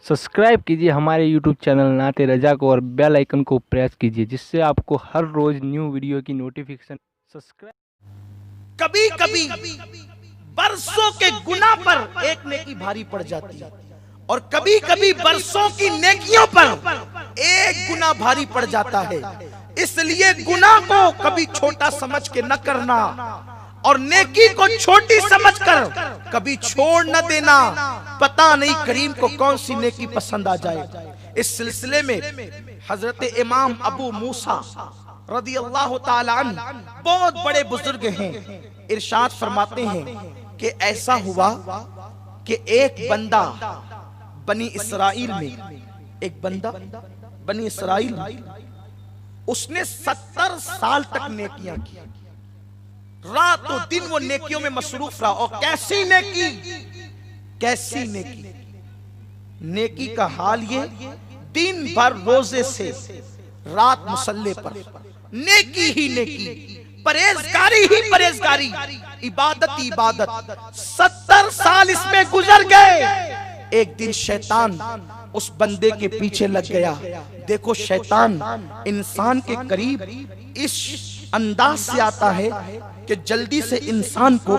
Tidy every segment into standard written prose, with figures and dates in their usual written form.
Subscribe कीजिए हमारे YouTube channel नाते रजा को और बेल आइकन को प्रेस कीजिए जिससे आपको हर रोज न्यू वीडियो की नोटिफिकेशन। सब्सक्राइब। कभी कभी बरसों के गुनाह पर एक नेकी भारी पड़ जाती है और कभी कभी बरसों की नेकियों पर एक गुनाह भारी पड़ जाता है। इसलिए गुनाह को कभी छोटा समझ के न करना और नेकी को छोटी समझकर कभी छोड़ न देना। पता नहीं करीम को कौन सी नेकी पसंद आ जाए। इस सिलसिले में हजरत इमाम अबू मूसा रदी अल्लाह ताला अन्हु बहुत बड़े बुजुर्ग हैं। इरशाद फरमाते हैं कि ऐसा हुआ कि एक बंदा बनी इसराइल में, एक बंदा बनी इसराइल में, उसने 70 साल तक नेकियां की। रातों दिन वो नेकियों में मसरूफ रहा। और कैसी नेकी, कैसी नेकी, नेकी का हाल ये, दिन भर रोजे से रात मुसल्ले पर, नेकी ही नेकी, परहेजगारी ही परहेजगारी, इबादत ही इबादत। 70 साल इसमें गुजर गए। एक दिन शैतान उस बंदे के पीछे लग गया। देखो शैतान इंसान के करीब इस अंदाज से आता है कि जल्दी से इंसान को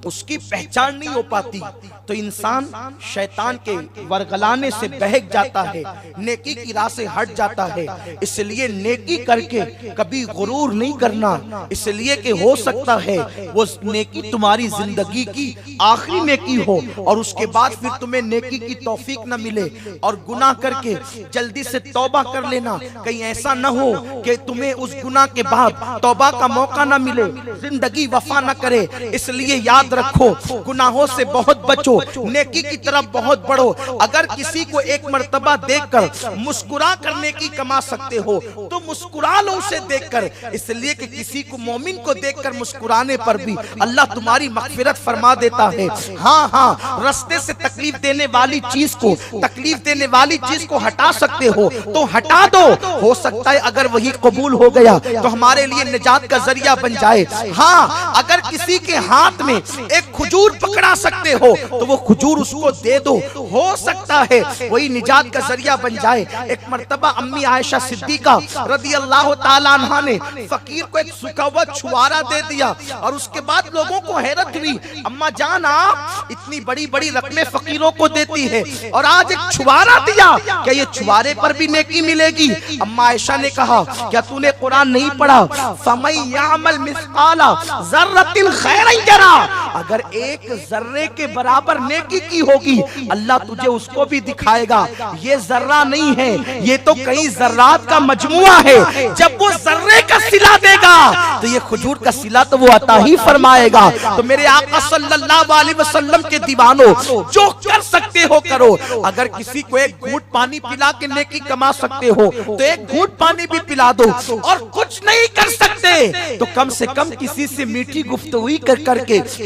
उसकी पहचान नहीं हो पाती, तो इंसान शैतान के वरगलाने से बहक जाता है, नेकी की राह से हट जाता है। इसलिए नेकी करके कभी गुरूर नहीं करना, इसलिए कि हो सकता है वो नेकी तुम्हारी जिंदगी की आखिरी नेकी हो और उसके बाद फिर तुम्हें नेकी की तौफीक न मिले। और गुनाह करके जल्दी से तौबा कर लेना, कहीं ऐसा न हो कि तुम्हें उस गुनाह के बाद तौबा का मौका न मिले, जिंदगी वफा न करे। इसलिए याद रखो, गुनाहों से बहुत बचो, नेकी की तरफ बहुत बढ़ो। अगर किसी को एक मर्तबा देखकर मुस्कुरा कर नेकी कमा सकते हो तो मुस्कुरा लो उसे देखकर। इसलिए कि किसी को मोमिन को देखकर मुस्कुराने पर भी अल्लाह तुम्हारी मगफिरत फरमा देता है। हाँ हाँ, रास्ते से तकलीफ देने वाली चीज को, तकलीफ देने वाली चीज को हटा सकते हो तो हटा दो। हो सकता है अगर वही कबूल हो गया तो हमारे लिए निजात का जरिया बन जाए। हाँ, अगर किसी के हाथ में एक खजूर पकड़ा सकते हो तो वो खजूर उसको दे दो, हो सकता है वही निजात का जरिया बन जाए। एक मर्तबा अम्मी आयशा सिद्दीका रदी अल्लाह ताला अन्हा ने फकीर को एक सूखा हुआ छुआरा दे दिया और उसके बाद लोगों को हैरत हुई, अम्मा जान आप इतनी बड़ी बड़ी रकमें फकीरों को देती है और आज एक छुआरा दिया, क्या ये छुआरे पर भी नेकी मिलेगी? अम्मा आयशा ने कहा क्या तूने कुरान नहीं पढ़ा? फमन यामल मिस्काला ज़र्रतिन खैरन यरा, अगर एक जर्रे के बराबर नेकी की होगी अल्लाह तुझे उसको भी दिखाएगा। ये जर्रा नहीं है, ये तो कई जर्रात का मजमुआ है। जब वो जर्रे का सिला देगा तो ये खजूर का सिला तो वो अता ही फरमाएगा। तो मेरे आका सल्लल्लाहु अलैहि वसल्लम के दीवानों, जो कर सकते हो करो। अगर किसी को एक घूंट पानी पिला के नेकी कमा सकते हो तो एक घूंट पानी भी पिला दो, और कुछ नहीं कर सकते तो कम से कम किसी से मीठी गुफ्तगू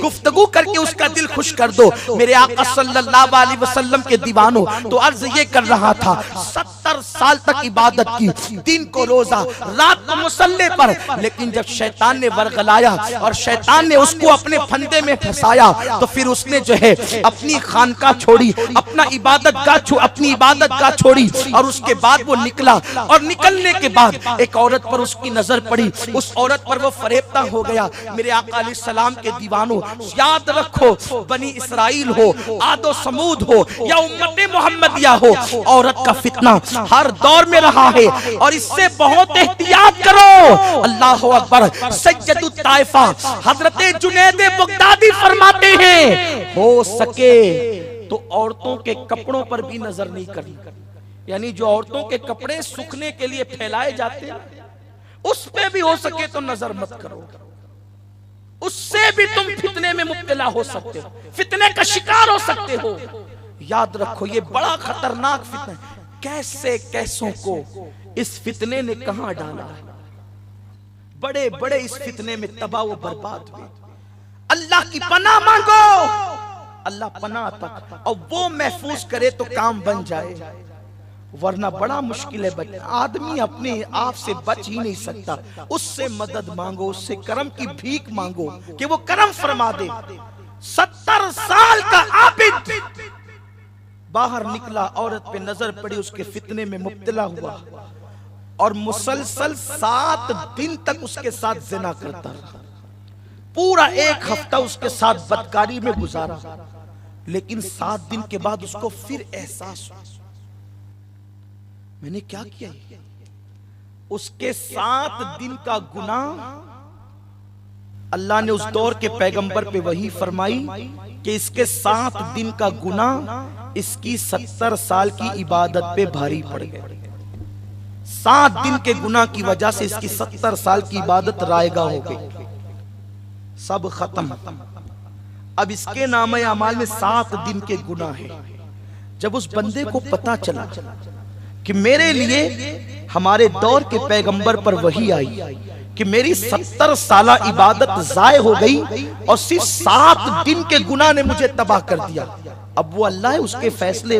गुफ्तगू करके उसका दिल खुश कर दो। मेरे आका सल्लल्लाहु अलैहि वसल्लम के दीवानों, तो अर्ज ये कर रहा था 70 साल तक इबादत की, दिन को रोजा, रात को मुसल्ले पर, लेकिन जब शैतान ने वरगलाया और शैतान ने उसको अपने फंदे में फंसाया तो फिर उसने जो है अपनी खानका छोड़ी, अपनी इबादत गाह छोड़ी और उसके बाद वो निकला। और निकलने के बाद एक औरत पर उसकी नजर पड़ी, उस औरत पर वो फरेबता हो गया। मेरे आका अलैहि सलाम के दीवानों, याद रखो, बनी इसराइल हो, आदो समूद हो या उम्मते मोहम्मदिया हो, औरत का फितना हर दौर में रहा है और इससे बहुत एहतियात करो। अल्लाह अकबर। सैयदुत ताइफा हजरत जुनैद बगदादी फरमाते हैं, हो सके तो औरतों के कपड़ों पर भी नजर नहीं करनी। यानी जो औरतों के कपड़े सूखने के लिए फैलाए जाते हैं उस पे भी हो सके तो नजर मत करो, उससे भी तुम फितने में मुब्तला हो सकते हो, फितने का शिकार हो सकते हो। याद रखो ये बड़ा खतरनाक फितना, कैसे कैसों को इस फितने ने कहां डाला है। बड़े बड़े इस फितने में तबाह व बर्बाद हुए। अल्लाह की पनाह मांगो, अल्लाह पनाह तक और वो महफूज करे तो काम बन जाए, वरना बड़ा मुश्किल है। आदमी अपने आप से बच ही नहीं सकता, उससे मदद मांगो, उससे करम की भीख मांगो कि वो करम फरमा दे। 70 साल का आबिद बाहर निकला, औरत पे नजर पड़ी, उसके फितने में मुब्तला हुआ और मुसलसल 7 दिन तक उसके साथ जिना करता रहा। पूरा 1 हफ्ता उसके साथ बदकारी में गुजारा, लेकिन 7 दिन के बाद उसको फिर एहसास हुआ मैंने क्या किया। उसके 7 दिन का गुनाह अल्लाह ने उस दौर के पैगंबर पे वही फरमाई कि इसके 7 दिन का गुनाह इसकी 70 साल की इबादत पे भारी पड़ गए। 7 दिन के गुनाह की वजह से इसकी 70 साल की इबादत रायगा हो गई, सब खत्म। अब इसके नामे अमाल में 7 दिन के गुनाह है। जब उस बंदे को पता चला कि मेरे लिए हमारे दौर के पैगंबर पर वही आई कि मेरी 70 साला इबादत जाय हो गई और सिर्फ 7 दिन के गुनाह ने मुझे तबाह कर दिया। अब वो अल्लाह है, उसके फैसले,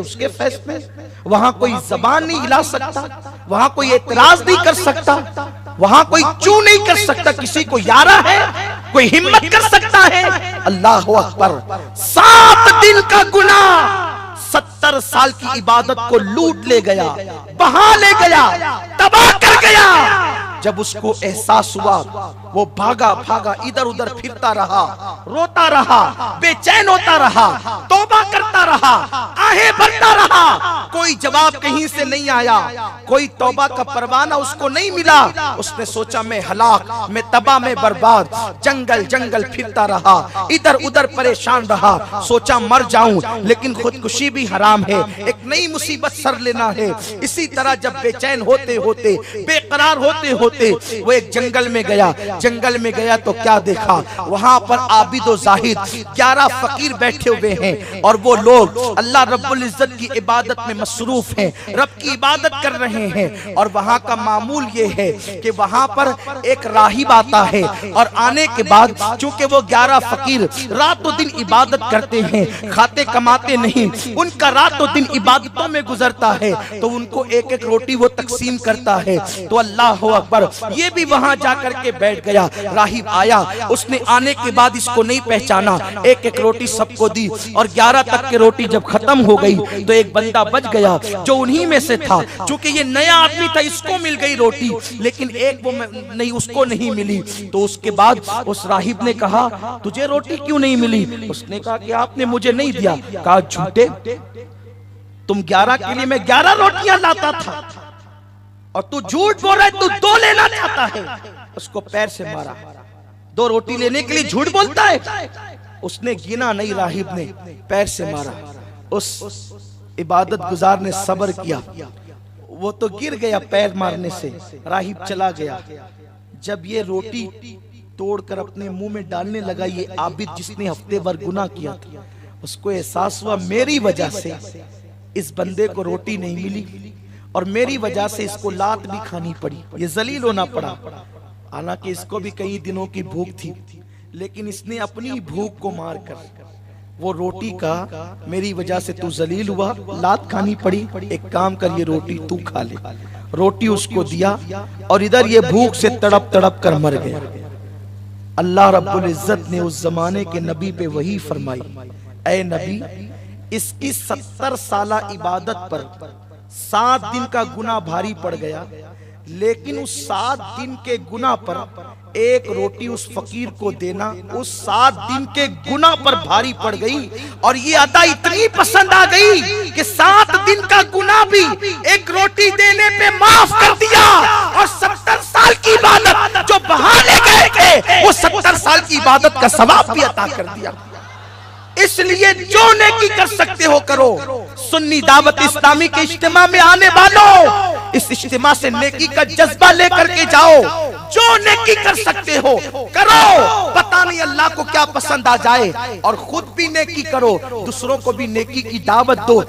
वहां कोई जबान नहीं हिला सकता, वहां कोई एतराज नहीं कर सकता, वहां कोई चू नहीं कर सकता, किसी को यारा है, कोई हिम्मत कर सकता है। अल्लाह अकबर। 7 दिन का गुनाह 70 साल की इबादत को लूट ले गया, बहा ले गया, तबाह कर गया। जब उसको एहसास हुआ, वो भागा इधर उधर फिरता रहा, रोता रहा, बेचैन होता रहा, तौबा करता रहा, आहें भरता रहा। कोई जवाब कहीं से नहीं आया, कोई तौबा का परवाना उसको नहीं मिला। उसने सोचा मैं हलाक, मैं तबाह, मैं बर्बाद, जंगल फिरता रहा, इधर उधर परेशान रहा। सोचा मर जाऊं, लेकिन खुदकुशी भी हराम है, एक नई मुसीबत सर लेना है। इसी तरह जब बेचैन होते होते, बेकरार होते होते वो एक जंगल में गया तो क्या देखा, वहां पर आबिद और जाहिद 11 फकीर बैठे हुए हैं और वो लोग अल्लाह रब्बुल इज्जत की इबादत में मसरूफ हैं, रब की इबादत कर रहे हैं। और वहां का मामूल ये है कि वहां पर एक राहिब आता है और आने के बाद चूंकि वो 11 फकीर रातों दिन इबादत करते हैं, खाते कमाते नहीं, उनका रातों दिन इबादतों में गुजरता है, तो उनको एक एक रोटी वो तकसीम करता है। तो अल्लाह अकबर, ये भी वहां जाकर के बैठ गया। राहिब आया, उसने आने के बाद इसको नहीं पहचाना, एक एक रोटी सबको दी और 11 तक की रोटी जब खत्म हो गई तो एक बंदा बच गया जो उन्हीं में से था। चूंकि ये नया आदमी था, इसको मिल गई रोटी, लेकिन एक वो नहीं, उसको नहीं मिली। तो उसके बाद उस राहिब ने कहा तुझे रोटी क्यों नहीं मिली? उसने कहा कि आपने मुझे नहीं दिया। कहा झूठे, तुम 11 के लिए मैं 11 रोटियां लाता था और तू झूठ बोल रहा है, तू 2 लेना चाहता है। उसको पैर से मारा, 2 रोटी लेने के लिए झूठ बोलता है। उसने गिना नहीं, राहिब ने पैर से मारा। उस इबादत गुजार ने सब्र किया, वो तो गिर गया पैर मारने से, राहिब चला गया। जब ये रोटी तोड़कर अपने मुंह में डालने लगा, ये आबिद जिसने हफ्ते भर गुनाह किया था, उसको एहसास हुआ मेरी वजह से इस बंदे को रोटी नहीं मिली और मेरी वजह से इसको लात भी खानी पड़ी, ये जलील होना पड़ा। हालांकि इसको भी कई दिनों की भूख थी, लेकिन इसने अपनी भूख को मारकर वो रोटी का मेरी वजह से तू जलील हुआ, लात खानी पड़ी, एक काम कर ये रोटी तू खा ले। रोटी उसको दिया और इधर ये भूख से तड़प तड़प कर मर गया। अल्लाह रब्बुल इज्जत ने उस जमाने के नबी पे वही फरमाई, ऐ नबी, इसकी 70 साला इबादत पर 7 दिन का गुनाह भारी पड़ गया, लेकिन उस 7 दिन के गुनाह पर एक रोटी उस फकीर को देना उस 7 दिन के गुनाह पर भारी पड़ गई। और ये अदा इतनी पसंद आ गई कि 7 दिन का गुनाह भी एक रोटी देने पे माफ कर दिया और 70 साल की इबादत जो बहा ले गए थे, वो 70 साल की इबादत का सवाब भी अता कर दिया। इसलिए जो नेकी कर सकते हो करो। सुन्नी दावत इस्लामी के इज्तिमा में आने वालों, इस इज्तिमा से नेकी का जज्बा लेकर के जाओ। जो नेकी कर सकते हो करो, पता नहीं अल्लाह को क्या पसंद आ जाए। और खुद भी नेकी करो, दूसरों को भी नेकी की दावत दो।